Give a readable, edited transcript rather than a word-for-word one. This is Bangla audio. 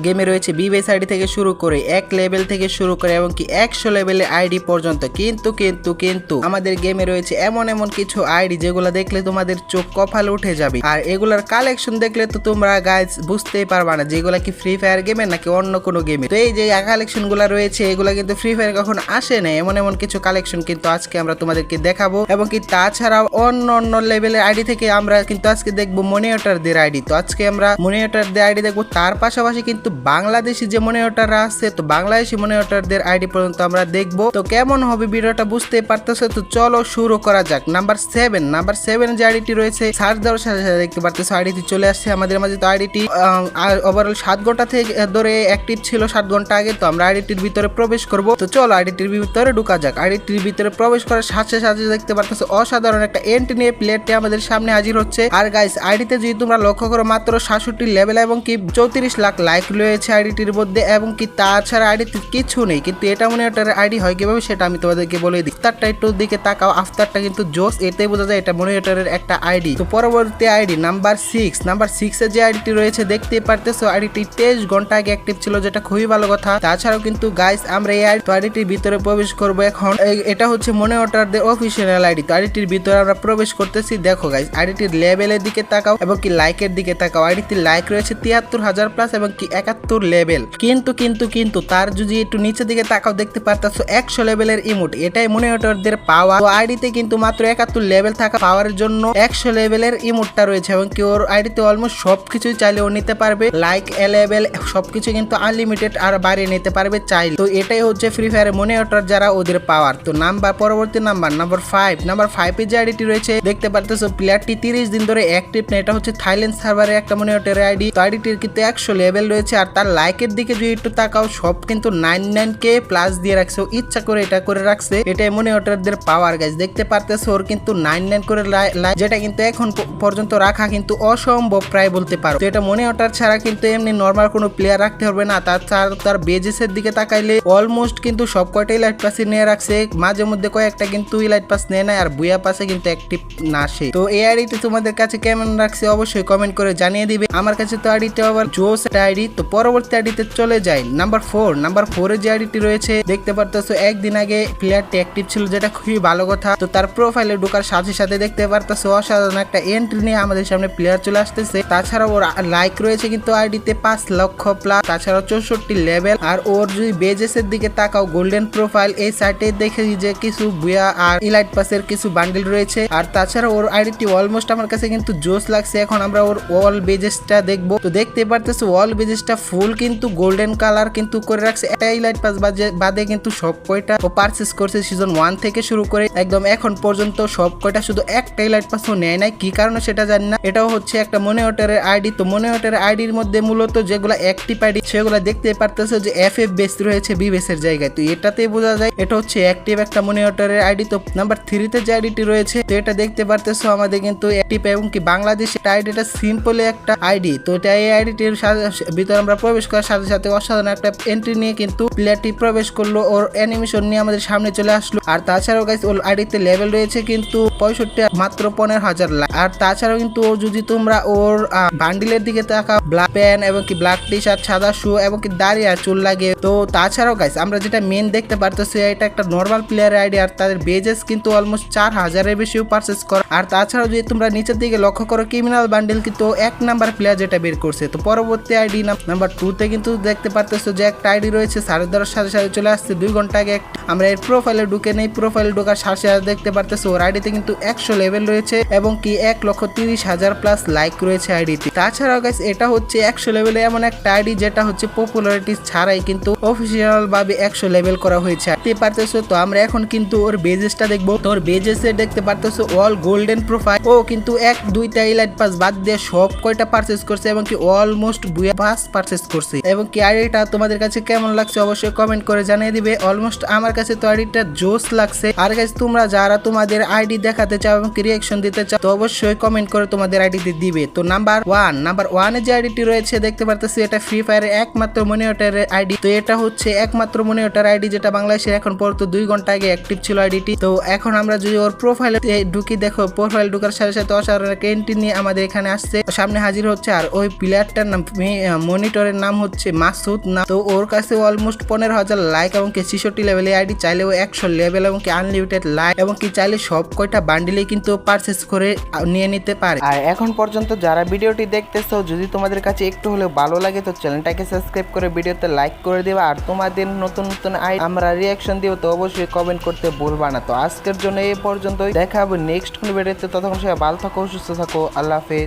গেমে রয়েছে বিবেস আইডি থেকে শুরু করে 1 লেভেল থেকে শুরু করে এবং কি 100 লেভেলের আইডি পর্যন্ত। কিন্তু আমাদের গেমে রয়েছে এমন কিছু আইডি যেগুলো দেখলে তোমাদের চোখ কপালে উঠে যাবে, আর এগুলার কালেকশন দেখলে তো তোমরা গাইজ বুঝতেই পারবা না যেগুলা কি ফ্রি ফায়ার গেমে নাকি অন্য কোনো গেমে। তো এই যে কালেকশন গুলা রয়েছে এগুলা কিন্তু ফ্রি ফায়ার কখনো আসে না, এমন কিছু কালেকশন কিন্তু আজকে আমরা তোমাদেরকে দেখাবো। এবং কি তাছাড়াও অন্য লেভেলের আইডি থেকে আমরা কিন্তু আজকে দেখবো মনিটরদের আইডি। তো আজকে আমরা মনিটরদের আইডি দেখবো, তার পাশাপাশি কিন্তু বাংলাদেশি যে মনিটররা আছে তো বাংলাদেশি মনিটরদের আইডি পর্যন্ত আমরা দেখবো। তো কেমন হবে ভিডিওটা বুঝতেই পারতেছো, তো চলো শুরু করা যাক। নাম্বার 7 যে আইডিটি রয়েছে সার্চ দেওয়ার সাথে সাথে দেখতে পারতেছো আইডিটি চলে আসছে আমাদের মাঝে। তো আইডিটি ওভারঅল 7 ঘন্টা থেকে ধরে অ্যাক্টিভ ছিল, 7 ঘন্টা আগে। তো আমরা আইডিটির ভিতরে প্রবেশ করব। তো চলো আইডিটির ভিতরে ঢুকা যাক। আইডিটির ভিতরে প্রবেশ করার সাথে সাথে দেখতে পারতেছো অসাধারণ একটা এন্ট্রি নিয়ে প্লেয়ারটি আমাদের সামনে হাজির হচ্ছে। আর গাইস আইডিতে যদি তোমরা লক্ষ্য করো মাত্র 67 লেভেল এবং কি 34 লাখ লাইক রয়েছে আইডিটির মধ্যে, এবং কি তাছাড়া আইডিতে কিছু নেই। কিন্তু এটা মনিটরের আইডি হয় কিভাবে সেটা আমি তোমাদেরকে বলে দিই। আফতারটা একটু দিকে তাকাও, আফতারটা কিন্তু জোস, এটাই বোঝা যায় এটা মনিটরের একটা আইডি। তো পরবর্তী আইডি নাম্বার 6 এর যে আইডিটি রয়েছে দেখতে পারতেছো আইডিটি 23 ঘন্টা আগে অ্যাক্টিভ ছিল, যেটা খুবই ভালো কথা। তাছাড়াও কিন্তু গাইস আমরা এই আইডিটির ভিতরে প্রবেশ করব এখন। এটা হচ্ছে মনিটরদের অফিসিয়াল আইডি। তো আইডিটির ভিতরে আমরা প্রবেশ করতেছি। দেখো গাইস আইডিটির লেভেলের দিকে তাকাও এবং কি লাইকের দিকে তাকাও। আইডিটির লাইক রয়েছে 73,000 প্লাস এবং কি 71 লেভেল। কিন্তু তার যদি একটু নিচের দিকে তাকাও দেখতে পারতেছো 100 লেভেলের ইমোট। এটাই মনিটরদের পাওয়ার। তো আইডিতে কিন্তু মাত্র 71 লেভেল থাকা পাওয়ারের জন্য 100 লেভেলের ইমোটটা রয়েছে, এবং কি ওর আইডিতে অলমোস্ট সবকিছুই চাইলে ও নিতে পারবে। লাইক লেভেল সবকিছু কিন্তু আনলিমিটেড আর বাড়িয়ে নিতে পারবে চাইলে। তো এটাই হচ্ছে ফ্রি ফায়ারের মনিটর যারা ওদের পাওয়ার। তো পরবর্তী নাম্বার 5 এর যে আইডিটি রয়েছে দেখতে পারতেছো প্লেয়ারটি 30 দিন ধরে অ্যাক্টিভ না। এটা হচ্ছে থাইল্যান্ড সার্ভারের একটা মনিটরের আইডি। তো আইডিটির কিন্তু 100 লেভেল রয়েছে, আর তার লাইকের দিকে যদি একটু তাকাও সব কিন্তু 99k প্লাস দিয়ে রাখছে, ইচ্ছা করে এটা করে রাখছে। এটাই মনিটরদের পাওয়ার গাইস। দেখতে পারতেছো ওর কিন্তু 99 করে লাইক, যেটা কিন্তু এখন পর্যন্ত রাখা কিন্তু অসম্ভব প্রায় বলতে পারো। তো এটা মনিটর ছাড়া কিন্তু এমনি নরমাল কোনো প্লেয়ার রাখতে হবে না। তার বেজেসের দিকে তাকাইলে অলমোস্ট কিন্তু সব কয়টা ইলাইট পাসে নিয়ে রাখছে, মাঝে মধ্যে কয়েকটা কিন্তু ইলাইট পাস নেয় না, আর বুয়া পাসে কিন্তু অ্যাক্টিভ না আসে। তো এই আইডিটি তোমাদের কাছে কেমন রাখছে অবশ্যই কমেন্ট করে জানিয়ে দিবে। আমার কাছে তো আইডিটা আবার জোস আইডি। তো পরবর্তী আইডিতে চলে যাই নাম্বার 4 এর যে আইডিটি রয়েছে দেখতে পারতেছো একদিন আগে প্লেয়ারটি অ্যাক্টিভ ছিল, যেটা খুবই ভালো কথা। তো তার প্রোফাইলে ঢোকার সাথে সাথে দেখতে পারতেছো অসাধারণ একটা এন্ট্রি নিয়ে আমাদের সামনে প্লেয়ার চলে আসতেছে। তাছাড়া ওর লাইক রয়েছে কিন্তু আইডিতে 5 লক্ষ প্লাস, তাছাড়া 64 লেভেল। আর ওর যদি বেজেসের দিকে তাকাও গোল্ডেন প্রোফাইল, এই সাইটে দেখে যে কিছু বুয়া আর ইলাইট পাসের কিছু বান্ডেল রয়েছে। আর তাছাড়া ওর আইডিটি অলমোস্ট আমার কাছে কিন্তু জোস লাগছে। এখন আমরা ওর ওয়াল বেজেসটা দেখবো। তো দেখতে পারতেছো ওয়াল বেজেসটা ফুল কিন্তু গোল্ডেন কালার কিন্তু করে রাখছে। একটা ইলাইট পাস বাদে কিন্তু সব কয়টা ও পারচেস করছে সিজন 1 থেকে শুরু করে একদম এখন পর্যন্ত সব কয়টা, শুধু একটা ইলাইট পাসও নেয় নাই, কি কারণে সেটা জানি না। এটাও হচ্ছে একটা মনিটরের আইডি। তো মনিটরের আইডির মধ্যে মূলত যেগুলো অ্যাক্টিভ আইডি সেগুলো দেখতে পারতেছো যে FF বেস রয়েছে বিবেসের জায়গায়। তো এটাতেই বোঝা যায় এটা হচ্ছে অ্যাক্টিভ একটা মনিটরের আইডি। তো নাম্বার 3 তে যে আইডিটি রয়েছে তো এটা দেখতে পারতেছো আমাদের কিন্তু অ্যাক্টিভ এবং কি বাংলাদেশের আইডিটা সিম্পল একটা আইডি। তো এটা এই আইডিটির ভিতরে আমরা প্রবেশ করার সাথে সাথে অসাধারণ একটা এন্ট্রি নিয়ে কিন্তু প্লেয়ারটি প্রবেশ করলো, ওর অ্যানিমেশন নিয়ে আমাদের সামনে চলে আসলো। আর তাছাড়াও গাইস ওর আইডিতে লেভেল রয়েছে কিন্তু 65, মাত্র 15,000 লাইক। আর তাছাড়াও কিন্তু যদি তোমরা ওর বান্ডিলের দিকে তাকাও ব্ল্যাক প্যান্ট এবং কি ব্ল্যাক টি শার্ট, সাদা শু এবং কি দাড়ি আর চুল লাগে। তো তাছাড়াও গাইস আমরা যেটা মেন দেখতে পারতেছি এটা একটা নর্মাল প্লেয়ারের আইডি, আর তাদের বেজেস কিন্তু অলমোস্ট 4000-এর বেশিও পারচেস করে। আর তাছাড়াও যদি তোমরা নিচের দিকে লক্ষ্য করো ক্রিমিনাল বান্ডিল কিন্তু 1 নাম্বার প্লেয়ার যেটা বের করছে। তো পরবর্তী আইডি নাম্বার 2 তে কিন্তু দেখতে পারতেছো যে একটা আইডি রয়েছে সার্চ দেওয়ার সাথে সাথে চলে আসছে 2 ঘন্টা আগে। আমরা এর প্রোফাইলে ঢুকে নেই, প্রোফাইলে ঢোকার সাথে সাথে দেখতে পারতেছো ওর আইডিতে কিন্তু 100 লেভেল রয়েছে এবং কি 1,30,000 প্লাস লাইক রয়েছে আইডিতে। তাছাড়াও গাইস এটা হচ্ছে 100 লেভেলে এমন একটা আইডি যেটা হচ্ছে পপুলারিটি ছাড়াই কিন্তু অফিসিয়াল ভাবে 100 লেভেল করা হয়েছে। দেখতে পারতেছো। তো আমরা এখন কিন্তু ওর বেজেসটা দেখবো। তো ওর বেজেসে দেখতে পারতেছো অল গোল্ডেন প্রোফাইল। ও কিন্তু 1-2টা ইলাইট পাস বাদ দিয়ে সব কয়টা পারচেস করছে এবং কি অলমোস্ট বুয়া পাস পারচেস করছে। এবং কি আইডিটা তোমাদের কাছে কেমন লাগছে অবশ্যই কমেন্ট করে জানিয়ে দিবে। অলমোস্ট আমার কাছে তো আইডিটা জোস লাগছে। আর গাইস তোমরা যারা তোমাদের আইডি দেখাতে চাও এবং কি রিঅ্যাকশন দিতে চাও তো অবশ্যই কমেন্ট করে তোমাদের আইডিতে দিবে। তো নাম্বার 1 এর যে আইডিটি রয়েছে দেখতে পারতেছি এটা ফ্রি ফায়ারের একমাত্র মনিটরের আইডি। তো এটা হচ্ছে একমাত্র মনিটর আইডি যেটা বাংলাদেশের এখন পর্যন্ত 2 ঘন্টা আগে অ্যাক্টিভ ছিল আইডিটি। তো এখন আমরা যদি ওর প্রোফাইলে ঢুকি, দেখো প্রোফাইল ঢুকার সাথে সাথে অসাধারণ এন্ট্রি নিয়ে আমাদের এখানে আসছে, সামনে হাজির হচ্ছে। আর ওই প্লেয়ারটার নাম মনিটরের নাম হচ্ছে মাসুদ না, তো ওর কাছে অলমোস্ট 15,000 লাইক এবং কি 66 লেভেলের আইডি, চাইলেও 100 লেভেল এবং কি আনলিমিটেড লাইক এবং কি চাইলে সব কয়টা বান্ডিলেই কিন্তু পারচেস করে নিয়ে নিতে পারে। আর এখন পর্যন্ত যারা ভিডিওটি দেখতেছো, যদি তোমাদের কাছে একটু হলেও ভালো লাগে তো চ্যানেলটাকে সাবস্ক্রাইব করে ভিডিওতে লাইক করে দিবা। আর তোমাদের নতুন নতুন আইডি আমরা রিয়াকশন দিব, তো অবশ্যই কমেন্ট করতে ভুলবা না। তো আজকের জন্য এই পর্যন্তই, দেখা হবে নেক্সট কোন ভিডিওতে। ততক্ষণ সবাই ভালো থাকো, সুস্থ থাকো, আল্লাহ হাফেজ।